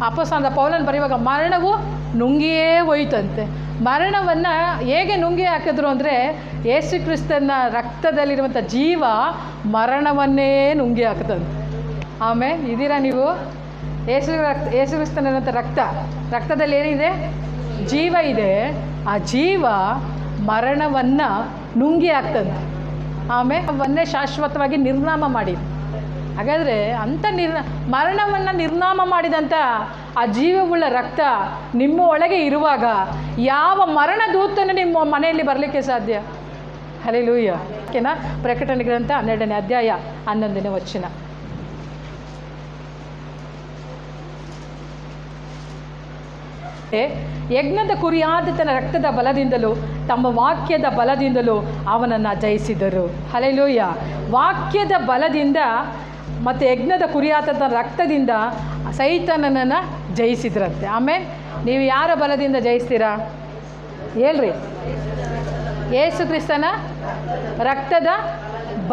ಅಪೊಸ್ತಲನಾದ ಪೌಲನು ಬರೆಯುವಾಗ ಮರಣವು ನುಂಗಿಯೇ ಹೋಯ್ತಂತೆ. ಮರಣವನ್ನು ಹೇಗೆ ನುಂಗಿ ಹಾಕಿದ್ರು ಅಂದರೆ ಯೇಸು ಕ್ರಿಸ್ತನ ರಕ್ತದಲ್ಲಿರುವಂಥ ಜೀವ ಮರಣವನ್ನೇ ನುಂಗಿ ಹಾಕ್ತಂತೆ. ಆಮೇಲೆ ಇದ್ದೀರಾ ನೀವು? ಯೇಸು ಕ್ರಿಸ್ತನಿರುವಂಥ ರಕ್ತದಲ್ಲಿ ಏನಿದೆ? ಜೀವ ಇದೆ. ಆ ಜೀವ ಮರಣವನ್ನು ನುಂಗಿ ಹಾಕ್ತಂತೆ. ಆಮೇಲೆ ಅವನ್ನೇ ಶಾಶ್ವತವಾಗಿ ನಿರ್ನಾಮ ಮಾಡಿದೆ. ಹಾಗಾದರೆ ಅಂಥ ಮರಣವನ್ನು ನಿರ್ನಾಮ ಮಾಡಿದಂಥ ಆ ಜೀವವುಳ್ಳ ರಕ್ತ ನಿಮ್ಮ ಒಳಗೆ ಇರುವಾಗ ಯಾವ ಮರಣ ದೂತನು ನಿಮ್ಮ ಮನೆಯಲ್ಲಿ ಬರಲಿಕ್ಕೆ ಸಾಧ್ಯ? ಹಲ್ಲೆಲೂಯಾ. ಓಕೆನಾ? ಪ್ರಕಟಣೆ ಗ್ರಂಥ 12ನೇ ಅಧ್ಯಾಯ 11ನೇ ವಚನ. ಯಜ್ಞದ ಕುರಿಯಾದ ರಕ್ತದ ಬಲದಿಂದಲೂ ತಮ್ಮ ವಾಕ್ಯದ ಬಲದಿಂದಲೂ ಅವನನ್ನು ಜಯಿಸಿದರು. ಹಲ್ಲೆಲೂಯಾ. ವಾಕ್ಯದ ಬಲದಿಂದ ಮತ್ತು ಯಜ್ಞದ ಕುರಿಯಾದ ರಕ್ತದಿಂದ ಸೈತಾನನನ್ನು ಜಯಿಸಿದ್ರಂತೆ. ಆಮೇಲೆ ನೀವು ಯಾರ ಬಲದಿಂದ ಜಯಿಸ್ತೀರಾ ಹೇಳ್ರಿ? ಯೇಸು ಕ್ರಿಸ್ತನ ರಕ್ತದ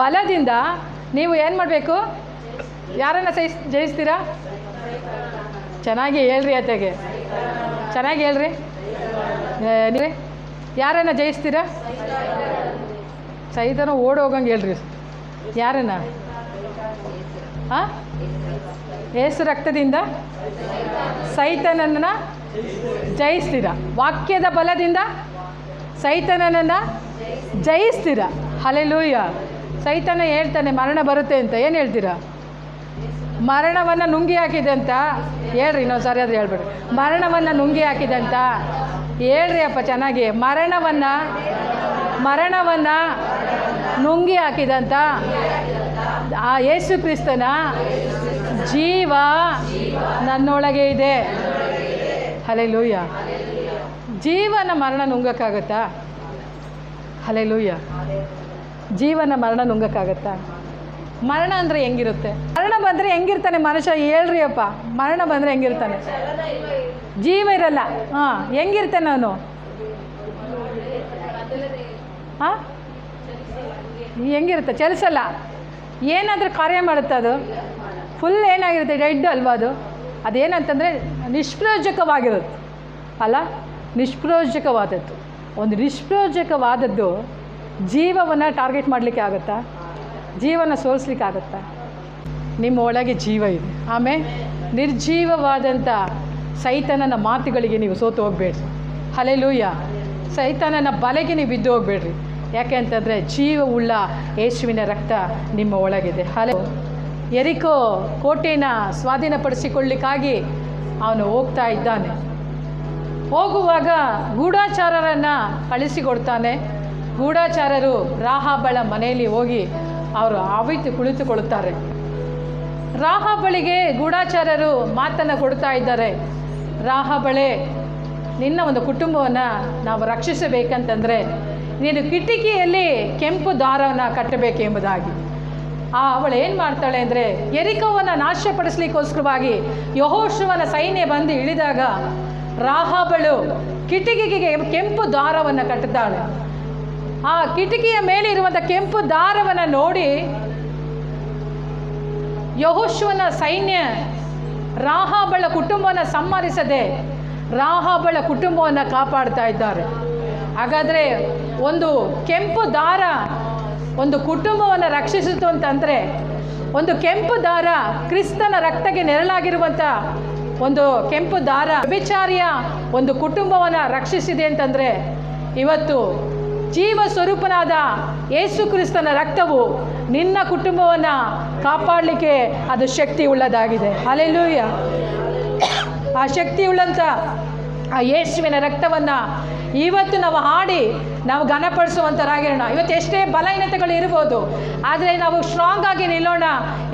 ಬಲದಿಂದ ನೀವು ಏನು ಮಾಡಬೇಕು? ಯಾರನ್ನು ಜಯಿಸ್ತೀರಾ? ಚೆನ್ನಾಗಿ ಹೇಳ್ರಿ, ಅತೆಗೆ ಚೆನ್ನಾಗಿ ಹೇಳ್ರಿ. ನೀವು ಯಾರನ್ನು ಜಯಿಸ್ತೀರಾ? ಸೈತಾನ ಓಡೋಗಂಗೆ ಹೇಳ್ರಿ. ಯಾರನ್ನ? ಯೇಸು ರಕ್ತದಿಂದ ಸೈತಾನನನ್ನು ಜಯಿಸ್ತೀರ. ವಾಕ್ಯದ ಬಲದಿಂದ ಸೈತಾನನನ್ನು ಜಯಿಸ್ತೀರ. ಹಲ್ಲೆಲೂಯಾ. ಸೈತಾನ ಹೇಳ್ತಾನೆ ಮರಣ ಬರುತ್ತೆ ಅಂತ. ಏನು ಹೇಳ್ತೀರಾ? ಮರಣವನ್ನು ನುಂಗಿ ಹಾಕಿದೆ ಅಂತ ಹೇಳ್ರಿ. ಇನ್ನೊಂದು ಸಾರಿ ಆದರೂ ಹೇಳ್ಬೇಡಿ. ಮರಣವನ್ನು ನುಂಗಿ ಹಾಕಿದೆ ಅಂತ ಹೇಳ್ರಿ ಅಪ್ಪ ಚೆನ್ನಾಗಿ. ಮರಣವನ್ನು ನುಂಗಿ ಹಾಕಿದಂಥ ಆ ಯೇಸು ಕ್ರಿಸ್ತನ ಜೀವ ನನ್ನೊಳಗೆ ಇದೆ. ಹಲ್ಲೆಲೂಯಾ. ಜೀವನ ಮರಣ ನುಂಗಕ್ಕಾಗತ್ತಾ? ಹಲ್ಲೆಲೂಯಾ. ಜೀವನ ಮರಣ ನುಂಗಕ್ಕಾಗತ್ತಾ? ಮರಣ ಅಂದರೆ ಹೆಂಗಿರುತ್ತೆ? ಮರಣ ಬಂದರೆ ಹೆಂಗಿರ್ತಾನೆ ಮನುಷ್ಯ? ಹೇಳ್ರಿ ಅಪ್ಪ. ಮರಣ ಬಂದರೆ ಹೆಂಗಿರ್ತಾನೆ? ಜೀವ ಇರಲ್ಲ. ಹೆಂಗಿರ್ತಾನೆ ಅವನು? ಹೆಂಗಿರುತ್ತೆ? ಚಲಿಸಲ್ಲ. ಏನಾದರೂ ಕಾರ್ಯ ಮಾಡುತ್ತೆ ಅದು? ಫುಲ್ ಏನಾಗಿರುತ್ತೆ? ಡೆಡ್ ಅಲ್ವಾ ಅದು? ಅದೇನಂತಂದರೆ ನಿಷ್ಪ್ರಯೋಜಕವಾಗಿರುತ್ತೆ ಅಲ್ಲ? ನಿಷ್ಪ್ರಯೋಜಕವಾದದ್ದು. ಒಂದು ನಿಷ್ಪ್ರಯೋಜಕವಾದದ್ದು ಜೀವವನ್ನು ಟಾರ್ಗೆಟ್ ಮಾಡಲಿಕ್ಕೆ ಆಗುತ್ತಾ? ಜೀವನ ಸೋಲಿಸ್ಲಿಕ್ಕೆ ಆಗುತ್ತಾ? ನಿಮ್ಮ ಒಳಗೆ ಜೀವ ಇದೆ. ಆಮೇಲೆ ನಿರ್ಜೀವವಾದಂಥ ಸೈತಾನನ ಮಾತುಗಳಿಗೆ ನೀವು ಸೋತು ಹೋಗಬೇಡ್ರಿ. ಹಲ್ಲೆಲೂಯಾ. ಸೈತಾನನ ಬಲೆಗೆ ನೀವು ಬಿದ್ದು ಹೋಗಬೇಡ್ರಿ. ಯಾಕೆ ಅಂತಂದರೆ ಜೀವವುಳ್ಳ ಯೇಸುವಿನ ರಕ್ತ ನಿಮ್ಮ ಒಳಗಿದೆ. ಯೆರಿಕೋ ಕೋಟೆಯನ್ನು ಸ್ವಾಧೀನಪಡಿಸಿಕೊಳ್ಳಿಕ್ಕಾಗಿ ಅವನು ಹೋಗ್ತಾ ಇದ್ದಾನೆ. ಹೋಗುವಾಗ ಗೂಢಚಾರರನ್ನು ಕಳಿಸಿಕೊಡ್ತಾನೆ. ಗೂಢಚಾರರು ರಾಹಾಬಳ ಮನೆಯಲ್ಲಿ ಹೋಗಿ ಅವರು ಆವಿತು ಕುಳಿತುಕೊಳ್ಳುತ್ತಾರೆ. ರಾಹಾಬಳಿಗೆ ಗೂಢಚಾರರು ಮಾತನ್ನು ಕೊಡ್ತಾ ಇದ್ದಾರೆ. ರಾಹಾಬಳೆ, ನಿನ್ನ ಒಂದು ಕುಟುಂಬವನ್ನು ನಾವು ರಕ್ಷಿಸಬೇಕಂತಂದರೆ ನೀನು ಕಿಟಕಿಯಲ್ಲಿ ಕೆಂಪು ದಾರವನ್ನು ಕಟ್ಟಬೇಕೆಂಬುದಾಗಿ. ಅವಳು ಏನು ಮಾಡ್ತಾಳೆ ಅಂದರೆ ಯೆರಿಕೋವನ್ನು ನಾಶಪಡಿಸಲಿಕ್ಕೋಸ್ಕರವಾಗಿ ಯೆಹೋಶುವನ ಸೈನ್ಯ ಬಂದು ಇಳಿದಾಗ ರಾಹಾಬಳು ಕಿಟಕಿಗೆ ಕೆಂಪು ದಾರವನ್ನು ಕಟ್ಟುತ್ತಾಳೆ. ಆ ಕಿಟಕಿಯ ಮೇಲೆ ಇರುವಂಥ ಕೆಂಪು ದಾರವನ್ನು ನೋಡಿ ಯೆಹೋಶುವನ ಸೈನ್ಯ ರಾಹಾಬಳ ಕುಟುಂಬವನ್ನು ಸಂಹರಿಸದೆ ರಾಹಾಬಳ ಕುಟುಂಬವನ್ನು ಕಾಪಾಡ್ತಾ ಇದ್ದಾರೆ. ಹಾಗಾದರೆ ಒಂದು ಕೆಂಪು ದಾರ ಒಂದು ಕುಟುಂಬವನ್ನು ರಕ್ಷಿಸಿತು ಅಂತಂದರೆ, ಒಂದು ಕೆಂಪು ದಾರ ಕ್ರಿಸ್ತನ ರಕ್ತಕ್ಕೆ ನೆರಳಾಗಿರುವಂಥ ಒಂದು ಕೆಂಪು ದಾರ ವ್ಯಭಿಚಾರಿಯ ಒಂದು ಕುಟುಂಬವನ್ನು ರಕ್ಷಿಸಿದೆ ಅಂತಂದರೆ, ಇವತ್ತು ಜೀವ ಸ್ವರೂಪನಾದ ಯೇಸು ಕ್ರಿಸ್ತನ ರಕ್ತವು ನಿನ್ನ ಕುಟುಂಬವನ್ನು ಕಾಪಾಡಲಿಕ್ಕೆ ಅದು ಶಕ್ತಿ ಉಳ್ಳದಾಗಿದೆ. ಹಲ್ಲೆಲೂಯಾ. ಆ ಶಕ್ತಿ ಉಳ್ಳಂಥ ಆ ಯೇಸುವಿನ ರಕ್ತವನ್ನು ಇವತ್ತು ನಾವು ಹಾಡಿ ನಾವು ಘನಪಡಿಸುವಂಥರಾಗಿರೋಣ. ಇವತ್ತು ಎಷ್ಟೇ ಬಲಹೀನತೆಗಳು ಇರ್ಬೋದು, ಆದರೆ ನಾವು ಸ್ಟ್ರಾಂಗ್ ಆಗಿ ನಿಲ್ಲೋಣ.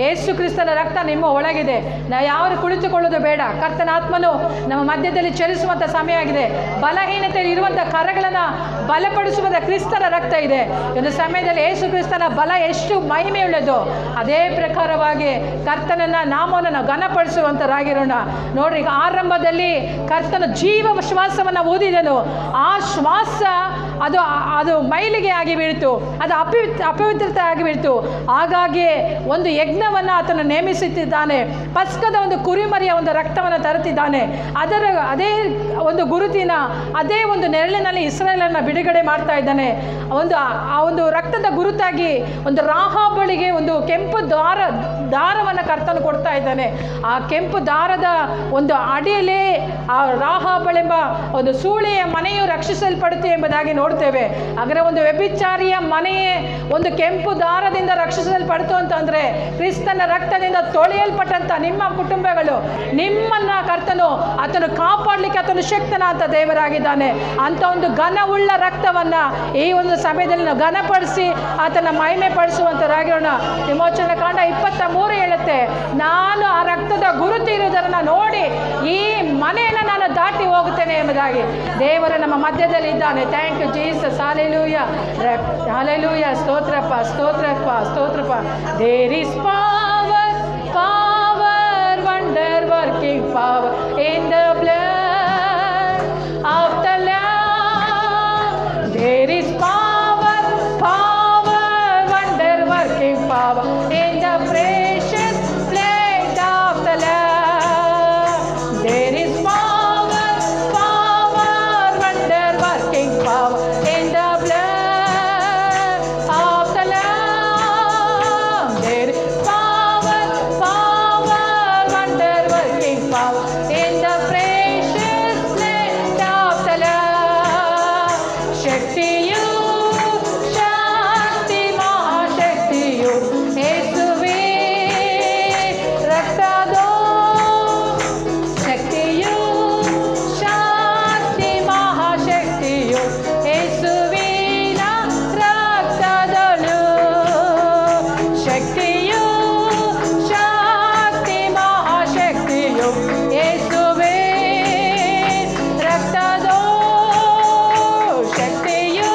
ಯೇಸು ಕ್ರಿಸ್ತನ ರಕ್ತ ನಿಮ್ಮ ಒಳಗಿದೆ. ನಾವು ಯಾರು ಕುಳಿತುಕೊಳ್ಳೋದು ಬೇಡ. ಕರ್ತನ ಆತ್ಮನು ನಮ್ಮ ಮಧ್ಯದಲ್ಲಿ ಚಲಿಸುವಂಥ ಸಮಯ ಆಗಿದೆ. ಬಲಹೀನತೆ ಇರುವಂಥ ಕರಗಳನ್ನು ಬಲಪಡಿಸುವಂಥ ಕ್ರಿಸ್ತನ ರಕ್ತ ಇದೆ. ಒಂದು ಸಮಯದಲ್ಲಿ ಯೇಸು ಕ್ರಿಸ್ತನ ಬಲ ಎಷ್ಟು ಮಹಿಮೆಯುಳ್ಳದು, ಅದೇ ಪ್ರಕಾರವಾಗಿ ಕರ್ತನನ್ನ ನಾಮವನ್ನು ನಾವು ಘನಪಡಿಸುವಂಥರಾಗಿರೋಣ. ನೋಡ್ರಿ, ಈಗ ಆರಂಭದಲ್ಲಿ ಕರ್ತನ ಜೀವ ಶ್ವಾಸವನ್ನು ಊದಿದನು. ಆ ಶ್ವಾಸ ಅದು ಅದು ಮೈಲಿಗೆ ಆಗಿ ಬೀಳ್ತು, ಅದು ಅಪವಿತ್ರತೆ ಆಗಿ ಬೀಳ್ತು. ಹಾಗಾಗಿ ಒಂದು ಯಜ್ಞವನ್ನು ಆತನು ನೇಮಿಸುತ್ತಿದ್ದಾನೆ. ಪಸ್ಕದ ಒಂದು ಕುರಿಮರಿಯ ಒಂದು ರಕ್ತವನ್ನು ತರುತ್ತಿದ್ದಾನೆ. ಅದೇ ಒಂದು ಗುರುತಿನ, ಅದೇ ಒಂದು ನೆರಳಿನಲ್ಲಿ ಇಸ್ರಾಯೇಲನ್ನು ಬಿಡುಗಡೆ ಮಾಡ್ತಾ ಇದ್ದಾನೆ. ಆ ಒಂದು ರಕ್ತದ ಗುರುತಾಗಿ ಒಂದು ರಾಹಾಬಳಿಗೆ ಒಂದು ಕೆಂಪು ದಾರವನ್ನು ಕರ್ತನು ಕೊಡ್ತಾ ಇದ್ದಾನೆ. ಆ ಕೆಂಪು ದಾರದ ಒಂದು ಅಡಿಯಲ್ಲಿ ಆ ರಾಹಾಬಳೆಂಬ ಒಂದು ಸೂಳೆಯ ಮನೆಯು ರಕ್ಷಿಸಲ್ಪಡುತ್ತೆ ಎಂಬುದಾಗಿ ನೋಡ್ತೇವೆ. ಹಾಗಾದರೆ ಒಂದು ವ್ಯಭಿಚಾರಿಯ ಮನೆಯೇ ಒಂದು ಕೆಂಪು ದಾರದಿಂದ ರಕ್ಷಿಸಲ್ಪಡ್ತು ಅಂತಂದರೆ, ಕ್ರಿಸ್ತನ ರಕ್ತದಿಂದ ತೊಳೆಯಲ್ಪಟ್ಟಂಥ ನಿಮ್ಮ ಕುಟುಂಬಗಳು, ನಿಮ್ಮನ್ನು ಕರ್ತನು ಆತನು ಕಾಪಾಡಲಿಕ್ಕೆ ಆತನು ಶಕ್ತನ ಅಂತ ದೇವರಾಗಿದ್ದಾನೆ. ಅಂಥ ಒಂದು ಘನವುಳ್ಳ ರಕ್ತವನ್ನು ಈ ಒಂದು ಸಮಯದಲ್ಲಿ ನಾವು ಘನಪಡಿಸಿ ಆತನ ಮಹಿಮೆ ಪಡಿಸುವಂಥರಾಗಿರೋಣ. ವಿಮೋಚನ ಕಾಂಡ 23 ಹೇಳುತ್ತೆ, ನಾನು ಆ ರಕ್ತದ ಗುರುತು ಇರುವುದನ್ನು ನೋಡಿ ಈ ಮನೆಯನ್ನು ನಾನು ದಾಟಿ ಹೋಗುತ್ತೇನೆ ಎಂಬುದಾಗಿ ದೇವರು ನಮ್ಮ ಮಧ್ಯದಲ್ಲಿ ಇದ್ದಾನೆ. Thank you Jesus. Hallelujah, hallelujah. ಸ್ತೋತ್ರಪ್ಪ, ಸ್ತೋತ್ರಪ್ಪ, ಸ್ತೋತ್ರಪ್ಪ. There is power, power, wonder working power in the blood of the lamb. There is power, power, wonder working power in the precious blood of the Lamb. There is power, power, wonder working power in the blood of the Lamb. There is power, power, wonder working power in the precious blood of the Lamb. ಶಕ್ತಿಯು, ಶಕ್ತಿ, ಮಹಾಶಕ್ತಿಯು ಯೇಸುವೇ ರಕ್ತದೋ. ಶಕ್ತಿಯು, ಶಕ್ತಿ, ಮಹಾಶಕ್ತಿಯು ಯೇಸುವಿನ ರಕ್ತದಳು. ಶಕ್ತಿಯು, ಶಕ್ತಿ, ಮಹಾಶಕ್ತಿಯು ಯೇಸುವೇ ರಕ್ತದೋ. ಶಕ್ತಿಯು,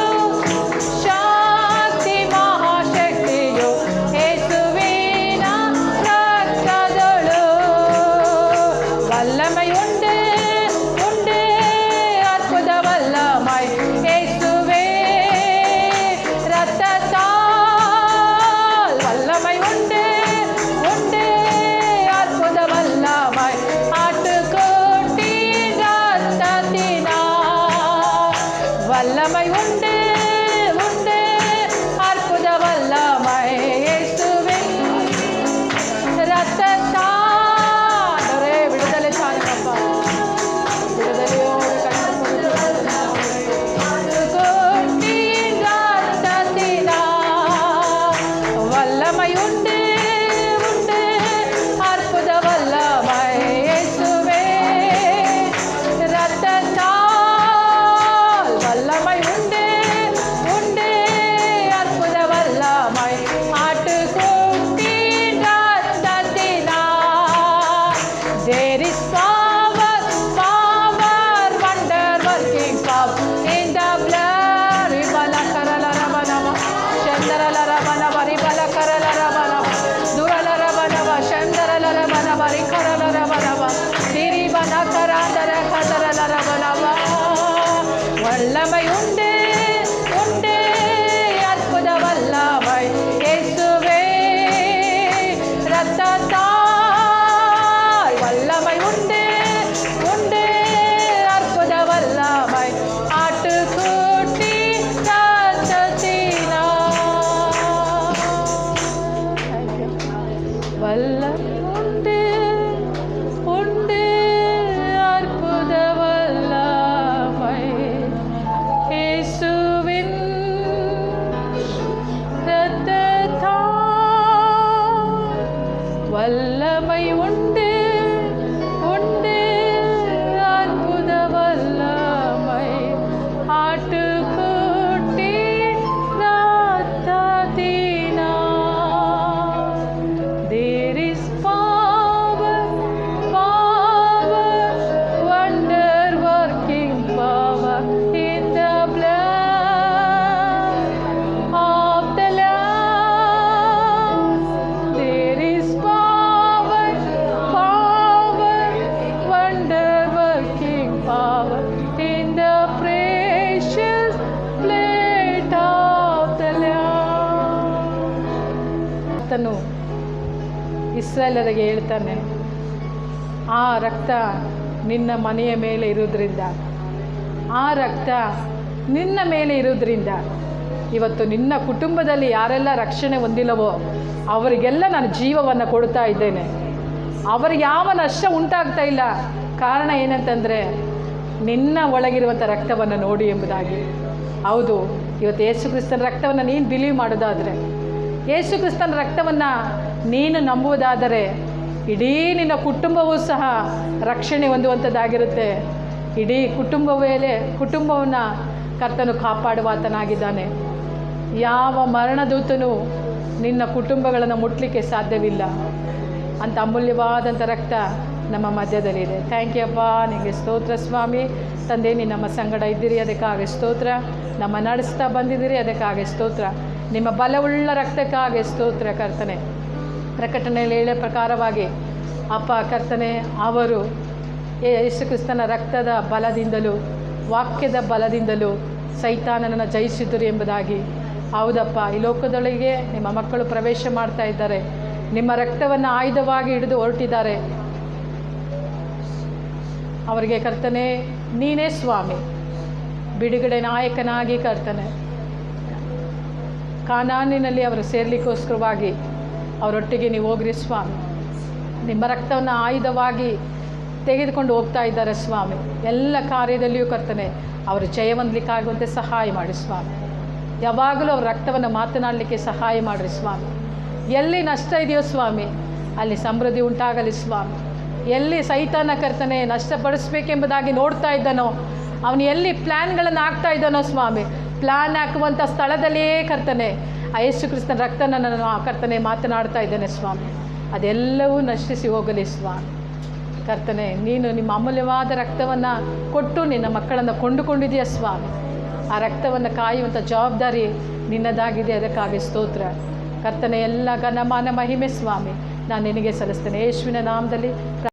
ಶಕ್ತಿ, ಮಹಾಶಕ್ತಿಯು ಯೇಸುವಿನ ರಕ್ತದಳು. வல்லமையுண்டு உண்டு அற்புத வல்லமை இயேசுவே ரத்தத்தால். வல்லமை உண்டு உண்டு அற்புத வல்லமை ஆட்டுக்குட்டி ரத்தத்தினால். வல்லமை உண்டு உண்டு அற்புத வல்லமை இயேசுவே ரத்தத்தால். ಬಿಡುದಲೆ ಸಾರಿನಪ್ಪ, ಬಿಡುದಲೆಯೋಡು வல்லமை உண்டு உண்டு அற்புத வல்லமை இயேசுவே ரத்தத்தால். வல்லமை உண்டு உண்டு அற்புத வல்லமை ஆட்டுக்குட்டி ரத்தத்தினால். There is power, power, wonder working power in the blood. Ribala karala rabanava, shandara rabanava, ribala karala rabanava, durala rabanava, shandara rabanava, rikarala rabanava, diribana karandara kadara rabanava. வல்லமை உண்டு உண்டு அற்புத வல்லமை இயேசுவே ரத்தத்தால். வல்லமை உண்டு உண்டு அற்புத வல்லமை ஆட்டுக்குட்டி ரத்தத்தினால். வல்லமை உண்டு உண்டு அற்புத வல்லமை ಕರ್ತನು ಇಸ್ರಾಯೇಲರಿಗೆ ಹೇಳ್ತಾನೆ, ಆ ರಕ್ತ ನಿನ್ನ ಮನೆಯ ಮೇಲೆ ಇರುವುದರಿಂದ, ಆ ರಕ್ತ ನಿನ್ನ ಮೇಲೆ ಇರುವುದರಿಂದ ಇವತ್ತು ನಿನ್ನ ಕುಟುಂಬದಲ್ಲಿ ಯಾರೆಲ್ಲ ರಕ್ಷಣೆ ಹೊಂದಿಲ್ಲವೋ ಅವರಿಗೆಲ್ಲ ನಾನು ಜೀವವನ್ನು ಕೊಡ್ತಾ ಇದ್ದೇನೆ. ಅವರಿಗೆ ಯಾವ ನಷ್ಟ ಉಂಟಾಗ್ತಾ ಇಲ್ಲ. ಕಾರಣ ಏನಂತಂದರೆ ನಿನ್ನ ಒಳಗಿರುವಂಥ ರಕ್ತವನ್ನು ನೋಡಿ ಎಂಬುದಾಗಿ. ಹೌದು, ಇವತ್ತು ಯೇಸು ಕ್ರಿಸ್ತನ ರಕ್ತವನ್ನು ನೀನು ಬಿಲೀವ್ ಮಾಡೋದಾದರೆ, ಯೇಸು ಕ್ರಿಸ್ತನ ರಕ್ತವನ್ನು ನೀನು ನಂಬುವುದಾದರೆ ಇಡೀ ನಿನ್ನ ಕುಟುಂಬವೂ ಸಹ ರಕ್ಷಣೆ ಹೊಂದುವಂಥದ್ದಾಗಿರುತ್ತೆ. ಇಡೀ ಕುಟುಂಬವನ್ನು ಕರ್ತನು ಕಾಪಾಡುವಾತನಾಗಿದ್ದಾನೆ. ಯಾವ ಮರಣದೂತನು ನಿನ್ನ ಕುಟುಂಬಗಳನ್ನು ಮುಟ್ಲಿಕ್ಕೆ ಸಾಧ್ಯವಿಲ್ಲ. ಅಂಥ ಅಮೂಲ್ಯವಾದಂಥ ರಕ್ತ ನಮ್ಮ ಮಧ್ಯದಲ್ಲಿದೆ. ಥ್ಯಾಂಕ್ ಯು ಅಪ್ಪ, ನಿಮಗೆ ಸ್ತೋತ್ರ ಸ್ವಾಮಿ. ತಂದೆ, ನೀನು ನಮ್ಮ ಸಂಗಡ ಇದ್ದೀರಿ, ಅದಕ್ಕಾಗಿ ಸ್ತೋತ್ರ. ನಮ್ಮ ನಡೆಸ್ತಾ ಬಂದಿದ್ದೀರಿ, ಅದಕ್ಕಾಗಿ ಸ್ತೋತ್ರ. ನಿಮ್ಮ ಬಲವುಳ್ಳ ರಕ್ತಕ್ಕಾಗಿ ಸ್ತೋತ್ರ ಕರ್ತನೆ. ಪ್ರಕಟಣೆಯಲ್ಲಿ ಹೇಳೋ ಪ್ರಕಾರವಾಗಿ ಅಪ್ಪ ಕರ್ತನೆ, ಅವರು ಯೇಸು ಕ್ರಿಸ್ತನ ರಕ್ತದ ಬಲದಿಂದಲೂ ವಾಕ್ಯದ ಬಲದಿಂದಲೂ ಸೈತಾನನನ್ನು ಜಯಿಸಿದರು ಎಂಬುದಾಗಿ. ಹೌದಪ್ಪ, ಈ ಲೋಕದೊಳಗೆ ನಿಮ್ಮ ಮಕ್ಕಳು ಪ್ರವೇಶ ಮಾಡ್ತಾ ಇದ್ದಾರೆ. ನಿಮ್ಮ ರಕ್ತವನ್ನು ಆಯುಧವಾಗಿ ಹಿಡಿದು ಹೊರಟಿದ್ದಾರೆ. ಅವರಿಗೆ ಕರ್ತನೆ ನೀನೇ ಸ್ವಾಮಿ, ಬಿಡುಗಡೆ ನಾಯಕನಾಗಿ ಕರ್ತನೆ ಕಾನಾನಿನಲ್ಲಿ ಅವರು ಸೇರ್ಲಿಕ್ಕೋಸ್ಕರವಾಗಿ ಅವರೊಟ್ಟಿಗೆ ನೀವು ಹೋಗ್ರಿ ಸ್ವಾಮಿ. ನಿಮ್ಮ ರಕ್ತವನ್ನು ಆಯುಧವಾಗಿ ತೆಗೆದುಕೊಂಡು ಹೋಗ್ತಾ ಇದ್ದಾರೆ ಸ್ವಾಮಿ. ಎಲ್ಲ ಕಾರ್ಯದಲ್ಲಿಯೂ ಕರ್ತನೆ ಅವರು ಜಯವೊಂದಲಿಕ್ಕಾಗುವಂತೆ ಸಹಾಯ ಮಾಡಿ ಸ್ವಾಮಿ. ಯಾವಾಗಲೂ ಅವ್ರ ರಕ್ತವನ್ನು ಮಾತನಾಡಲಿಕ್ಕೆ ಸಹಾಯ ಮಾಡಿರಿ ಸ್ವಾಮಿ. ಎಲ್ಲಿ ನಷ್ಟ ಇದೆಯೋ ಸ್ವಾಮಿ, ಅಲ್ಲಿ ಸಮೃದ್ಧಿ ಉಂಟಾಗಲಿ ಸ್ವಾಮಿ. ಎಲ್ಲಿ ಸೈತಾನ ಕರ್ತನೆ ನಷ್ಟಪಡಿಸ್ಬೇಕೆಂಬುದಾಗಿ ನೋಡ್ತಾ ಇದ್ದಾನೋ, ಅವನು ಎಲ್ಲಿ ಪ್ಲ್ಯಾನ್ಗಳನ್ನು ಹಾಕ್ತಾ ಇದ್ದಾನೋ ಸ್ವಾಮಿ, ಪ್ಲ್ಯಾನ್ ಹಾಕುವಂಥ ಸ್ಥಳದಲ್ಲಿಯೇ ಕರ್ತನೆ ಆ ಯೇಸು ಕ್ರಿಸ್ತನ ರಕ್ತನ ನಾನು ಕರ್ತನೆ ಮಾತನಾಡ್ತಾ ಇದ್ದೇನೆ ಸ್ವಾಮಿ. ಅದೆಲ್ಲವೂ ನಶಿಸಿ ಹೋಗಲಿ ಸ್ವಾಮಿ. ಕರ್ತನೆ, ನೀನು ನಿಮ್ಮ ಅಮೂಲ್ಯವಾದ ರಕ್ತವನ್ನು ಕೊಟ್ಟು ನಿನ್ನ ಮಕ್ಕಳನ್ನು ಕೊಂಡುಕೊಂಡಿದೆಯಾ ಸ್ವಾಮಿ. ಆ ರಕ್ತವನ್ನು ಕಾಯುವಂಥ ಜವಾಬ್ದಾರಿ ನಿನ್ನದಾಗಿದೆ, ಅದಕ್ಕಾಗಿ ಸ್ತೋತ್ರ ಕರ್ತನೆ. ಎಲ್ಲ ಘನಮಾನ ಮಹಿಮೆ ಸ್ವಾಮಿ ನಾನು ನಿನಗೆ ಸಲ್ಲಿಸ್ತೇನೆ. ಯೇಸುವಿನ ನಾಮದಲ್ಲಿ